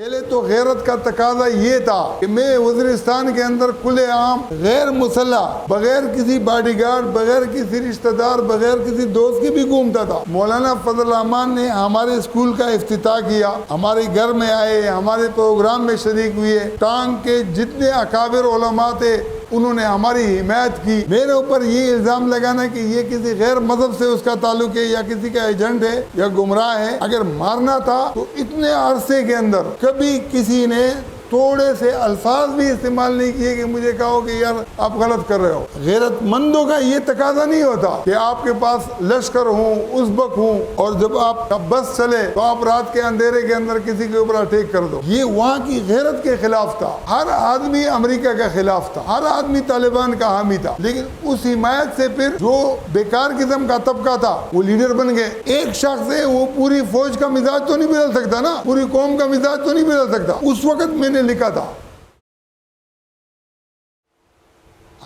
پہلے تو غیرت کا تقاضا یہ تھا کہ میں وزیرستان کے اندر کھلے عام غیر مسلح بغیر کسی باڈی گارڈ بغیر کسی رشتہ دار بغیر کسی دوست کے بھی گھومتا تھا۔ مولانا فضل الرحمان نے ہمارے اسکول کا افتتاح کیا، ہمارے گھر میں آئے، ہمارے پروگرام میں شریک ہوئے، ٹانگ کے جتنے اکابر علماء تھے انہوں نے ہماری حمایت کی۔ میرے اوپر یہ الزام لگانا کہ یہ کسی غیر مذہب سے اس کا تعلق ہے یا کسی کا ایجنٹ ہے یا گمراہ ہے، اگر مارنا تھا تو اتنے عرصے کے اندر کبھی کسی نے تھوڑے سے الفاظ بھی استعمال نہیں کیے کہ مجھے کہو کہ یار آپ غلط کر رہے ہو۔ غیرت مندوں کا یہ تقاضا نہیں ہوتا کہ آپ کے پاس لشکر ہوں، ازبک ہوں، اور جب آپ کا بس چلے تو آپ رات کے اندھیرے کے اندر کسی کے اوپر اٹیک کر دو۔ یہ وہاں کی غیرت کے خلاف تھا۔ ہر آدمی امریکہ کا خلاف تھا، ہر آدمی طالبان کا حامی تھا، لیکن اس حمایت سے پھر جو بیکار قسم کا طبقہ تھا وہ لیڈر بن گئے۔ ایک شخص ہے، وہ پوری فوج کا مزاج تو نہیں بدل سکتا نا، پوری قوم کا مزاج تو نہیں بدل سکتا۔ اس وقت میں نے لکھا تھا،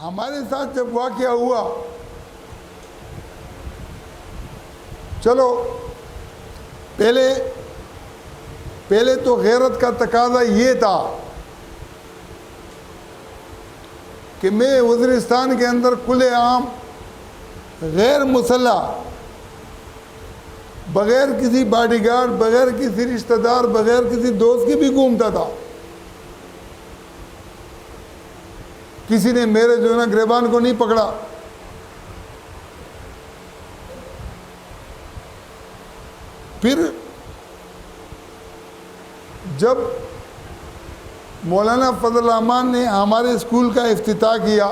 ہمارے ساتھ جب واقعہ ہوا، چلو پہلے تو غیرت کا تقاضا یہ تھا کہ میں وزیرستان کے اندر کھلے عام غیر مسلح بغیر کسی باڈی گارڈ بغیر کسی رشتہ دار بغیر کسی دوست کے بھی گھومتا تھا۔ کسی نے میرے جو ہے نا گریبان کو نہیں پکڑا۔ پھر جب مولانا فضل الرحمان نے ہمارے اسکول کا افتتاح کیا،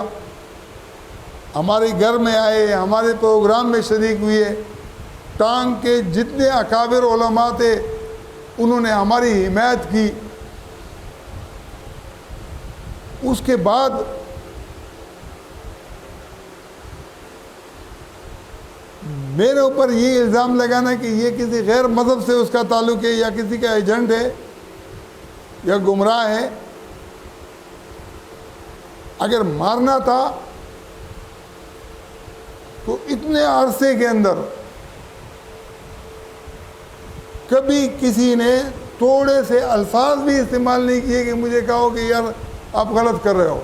ہمارے گھر میں آئے، ہمارے پروگرام میں شریک ہوئے، ٹانگ کے جتنے اکابر علماء تھے انہوں نے ہماری حمایت کی۔ اس کے بعد میرے اوپر یہ الزام لگانا کہ یہ کسی غیر مذہب سے اس کا تعلق ہے یا کسی کا ایجنٹ ہے یا گمراہ ہے، اگر مارنا تھا تو اتنے عرصے کے اندر کبھی کسی نے تھوڑے سے الفاظ بھی استعمال نہیں کیے کہ مجھے کہو کہ یار آپ غلط کر رہے ہو۔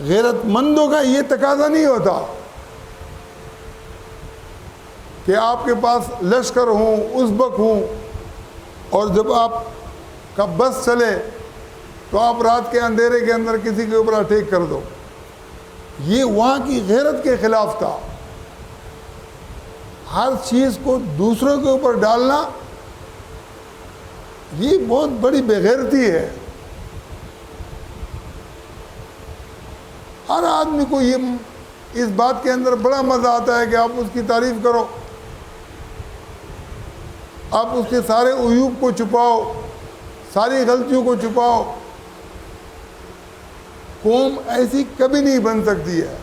غیرت مندوں کا یہ تقاضا نہیں ہوتا کہ آپ کے پاس لشکر ہوں، ازبک ہوں، اور جب آپ کا بس چلے تو آپ رات کے اندھیرے کے اندر کسی کے اوپر اٹیک کر دو۔ یہ وہاں کی غیرت کے خلاف تھا۔ ہر چیز کو دوسروں کے اوپر ڈالنا یہ بہت بڑی بےغیرتی ہے۔ ہر آدمی کو اس بات کے اندر بڑا مزہ آتا ہے کہ آپ اس کی تعریف کرو، آپ اس کے سارے عیوب کو چھپاؤ، ساری غلطیوں کو چھپاؤ۔ قوم ایسی کبھی نہیں بن سکتی ہے۔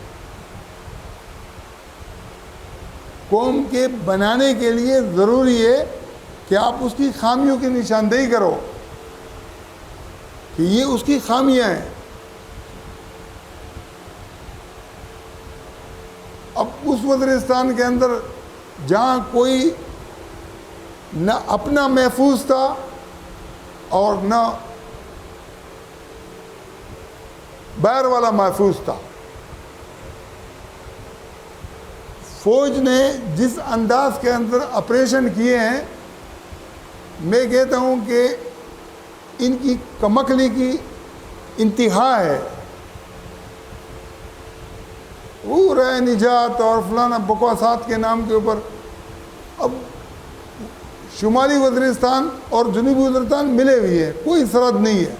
قوم کے بنانے کے لیے ضروری ہے کہ آپ اس کی خامیوں کی نشاندہی کرو کہ یہ اس کی خامیاں ہیں۔ اب اس وزیرستان کے اندر جہاں کوئی نہ اپنا محفوظ تھا اور نہ باہر والا محفوظ تھا، فوج نے جس انداز کے اندر آپریشن کیے ہیں، میں کہتا ہوں کہ ان کی کمکلی کی انتہا ہے۔ وہ رائے نجات اور فلانا بکواسات کے نام کے اوپر اب شمالی وزیرستان اور جنوبی وزیرستان ملے ہوئے ہیں، کوئی سرحد نہیں ہے۔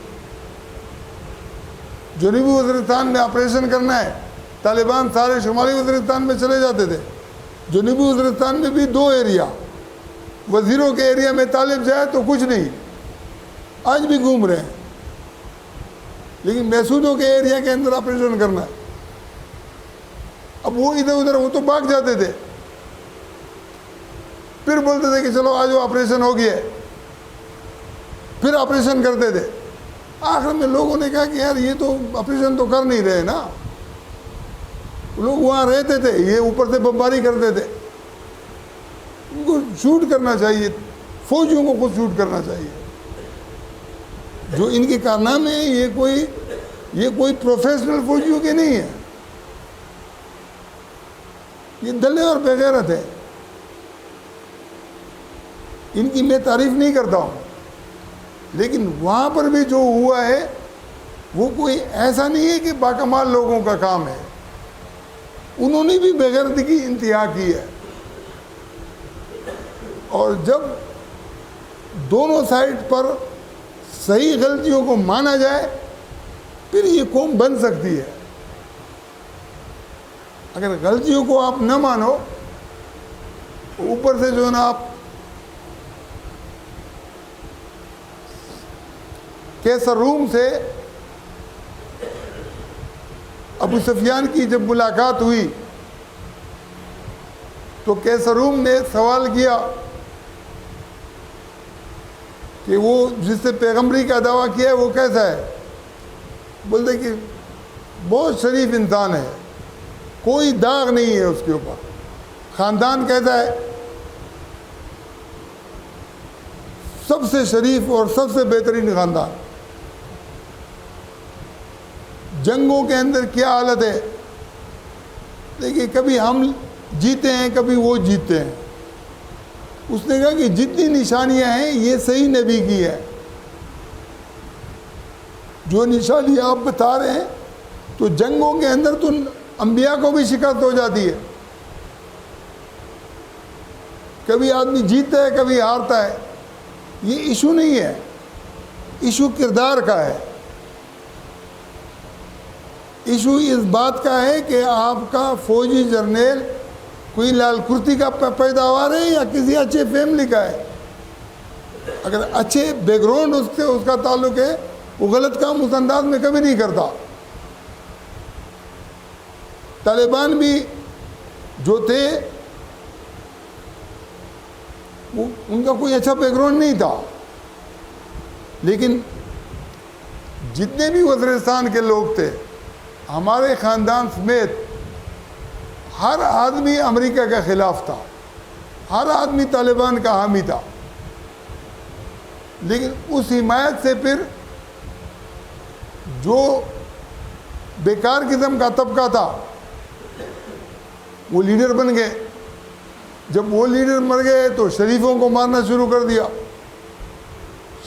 جنوبی وزیرستان میں آپریشن کرنا ہے، طالبان سارے شمالی وزیرستان میں چلے جاتے تھے۔ جنوبی وزیرستان میں بھی 2 ایریا، وزیروں کے ایریا میں طالب جائے تو کچھ نہیں، آج بھی گھوم رہے ہیں، لیکن محسودوں کے ایریا کے اندر آپریشن کرنا ہے۔ اب وہ ادھر ادھر وہ تو بھاگ جاتے تھے، پھر بولتے تھے کہ چلو آج وہ آپریشن ہو گیا ہے، پھر آپریشن کرتے تھے۔ آخر میں لوگوں نے کہا کہ یار یہ تو آپریشن تو کر نہیں رہے نا، لوگ وہاں رہتے تھے، یہ اوپر سے بمباری کرتے تھے، ان کو شوٹ کرنا چاہیے فوجیوں کو خود شوٹ کرنا چاہیے. جو ان کے کارنامے ہیں یہ کوئی پروفیشنل فوجیوں کے نہیں ہیں, یہ دلے اور بغیرت ہے. ان کی میں تعریف نہیں کرتا ہوں, لیکن وہاں پر بھی جو ہوا ہے وہ کوئی ایسا نہیں ہے کہ باکمال لوگوں کا کام ہے. انہوں نے بھی بغیرتی کی انتہا کی ہے. اور جب دونوں سائڈ پر صحیح غلطیوں کو مانا جائے پھر یہ قوم بن سکتی ہے. اگر غلطیوں کو آپ نہ مانو, اوپر سے جو ہے نا آپ کیسر روم سے ابو سفیان کی جب ملاقات ہوئی تو کیسر روم نے سوال کیا کہ وہ جس نے پیغمبری کا دعویٰ کیا ہے وہ کیسا ہے؟ بولتے کہ بہت شریف انسان ہے, کوئی داغ نہیں ہے اس کے اوپر. خاندان کیسا ہے؟ سب سے شریف اور سب سے بہترین خاندان. جنگوں کے اندر کیا حالت ہے؟ دیکھیے, کبھی ہم جیتے ہیں کبھی وہ جیتے ہیں. اس نے کہا کہ جتنی نشانیاں ہیں یہ صحیح نبی کی ہے. جو نشانیاں آپ بتا رہے ہیں تو جنگوں کے اندر تو انبیاء کو بھی شکست ہو جاتی ہے. کبھی آدمی جیتتا ہے کبھی ہارتا ہے. یہ ایشو نہیں ہے, ایشو کردار کا ہے. ایشو اس بات کا ہے کہ آپ کا فوجی جرنیل کوئی لال کرتی کا پیداوار ہے یا کسی اچھے فیملی کا ہے. اگر اچھے بیک گراؤنڈ اس کا تعلق ہے, وہ غلط کام اس انداز میں کبھی نہیں کرتا. طالبان بھی جو تھے وہ ان کا کوئی اچھا بیک گراؤنڈ نہیں تھا, لیکن جتنے بھی وزیرستان کے لوگ تھے ہمارے خاندان سمیت ہر آدمی امریکہ کے خلاف تھا, ہر آدمی طالبان کا حامی تھا. لیکن اس حمایت سے پھر جو بیکار قسم کا طبقہ تھا وہ لیڈر بن گئے. جب وہ لیڈر مر گئے تو شریفوں کو مارنا شروع کر دیا.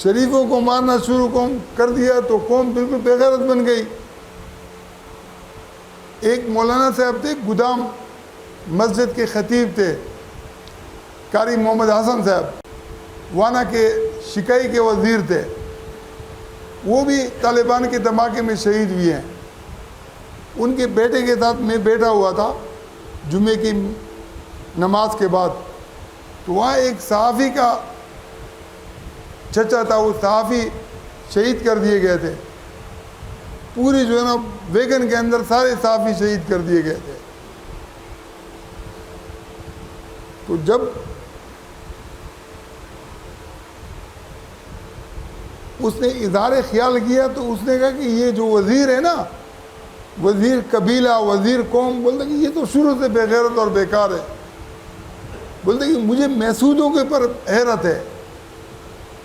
شریفوں کو مارنا شروع کر دیا تو قوم بالکل بے غیرت بن گئی. ایک مولانا صاحب تھے, گودام مسجد کے خطیب تھے, قاری محمد حسن صاحب, وانا کے شکائی کے وزیر تھے. وہ بھی طالبان کے دھماکے میں شہید ہوئے ہیں. ان کے بیٹے کے ساتھ میں بیٹھا ہوا تھا جمعے کی نماز کے بعد, تو وہاں ایک صحافی کا چچا تھا, وہ صحافی شہید کر دیے گئے تھے. پوری جو ہے نا ویگن کے اندر سارے صحافی شہید کر دیے گئے تھے. تو جب اس نے اظہار خیال کیا تو اس نے کہا کہ یہ جو وزیر ہے نا, وزیر قبیلہ, وزیر قوم, بولتے کہ یہ تو شروع سے بے غیرت اور بیکار ہے. بولتے کہ مجھے محسودوں کے پر حیرت ہے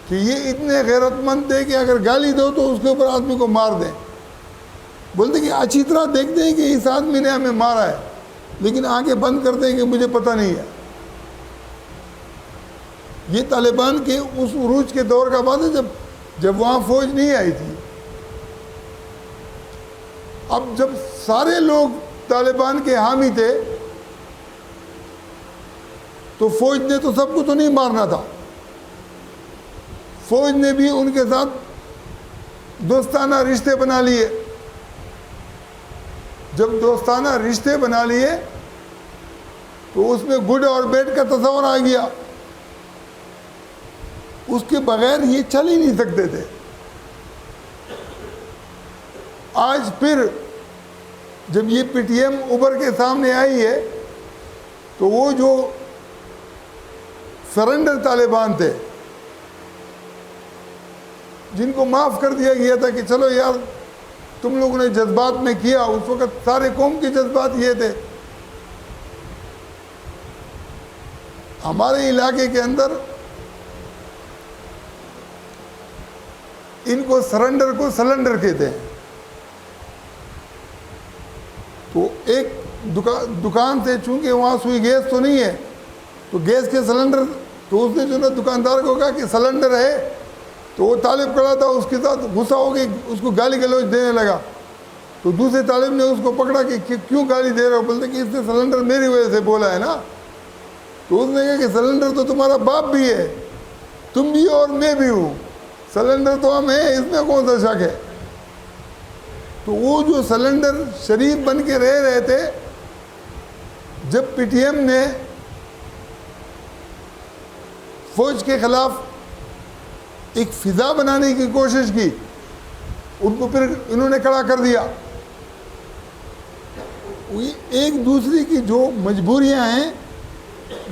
کہ یہ اتنے غیرت مند تھے کہ اگر گالی دو تو اس کے اوپر آدمی کو مار دیں. بولتے کہ اچھی طرح دیکھتے ہیں کہ اس آدمی نے ہمیں مارا ہے, لیکن آنکھیں بند کرتے ہیں کہ مجھے پتہ نہیں ہے. یہ طالبان کے اس عروج کے دور کا بات ہے جب وہاں فوج نہیں آئی تھی. اب جب سارے لوگ طالبان کے حامی تھے تو فوج نے تو سب کو تو نہیں مارنا تھا. فوج نے بھی ان کے ساتھ دوستانہ رشتے بنا لیے. جب دوستانہ رشتے بنا لیے تو اس میں گڈ اور بیڈ کا تصور آ گیا. اس کے بغیر یہ چل ہی نہیں سکتے تھے. آج پھر جب یہ پی ٹی ایم ابھر کے سامنے آئی ہے تو وہ جو سرنڈر طالبان تھے جن کو معاف کر دیا گیا تھا کہ چلو یار تم لوگوں نے جذبات میں کیا, اس وقت سارے قوم کے جذبات یہ تھے. ہمارے علاقے کے اندر ان کو سرنڈر کو سلنڈر کہتے ہیں. تو ایک دکان سے چونکہ وہاں سوئی گیس تو نہیں ہے تو گیس کے سلنڈر، تو اس نے جو نا دکاندار کو کہا کہ سلنڈر ہے، تو وہ طالب کھڑا تھا اس کے ساتھ غصہ ہو کے اس کو گالی گلوچ دینے لگا. تو دوسرے طالب نے اس کو پکڑا کہ کیوں گالی دے رہے ہو؟ بولتے کہ اس نے سلنڈر میری وجہ سے بولا ہے نا. تو اس نے کہا کہ سلنڈر تو تمہارا باپ بھی ہے، تم بھی اور میں بھی ہوں، سلنڈر تو ہم ہیں، اس میں کون سا شک ہے. تو وہ جو سلنڈر شریف بن کے رہ رہے تھے، جب پی ٹی ایم نے فوج کے خلاف ایک فضا بنانے کی کوشش کی، ان کو پھر انہوں نے کھڑا کر دیا. ایک دوسرے کی جو مجبوریاں ہیں،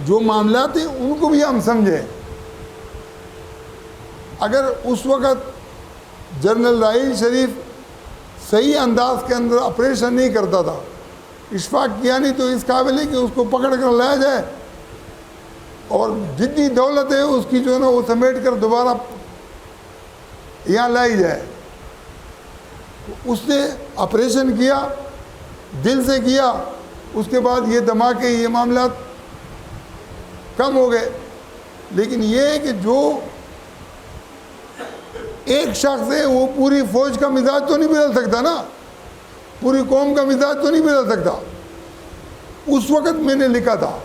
جو معاملات ہیں، ان کو بھی ہم سمجھیں. اگر اس وقت جنرل راحیل شریف صحیح انداز کے اندر آپریشن نہیں کرتا تھا، اشفاق کیا نہیں، تو اس قابل ہے کہ اس کو پکڑ کر لایا جائے اور جتنی دولت ہے اس کی جو ہے نا وہ سمیٹ کر دوبارہ یہاں لائی جائے. اس نے آپریشن کیا، دل سے کیا، اس کے بعد یہ دھماکے، یہ معاملات کم ہو گئے. لیکن یہ ہے کہ جو ایک شخص ہے وہ پوری فوج کا مزاج تو نہیں بدل سکتا نا، پوری قوم کا مزاج تو نہیں بدل سکتا. اس وقت میں نے لکھا تھا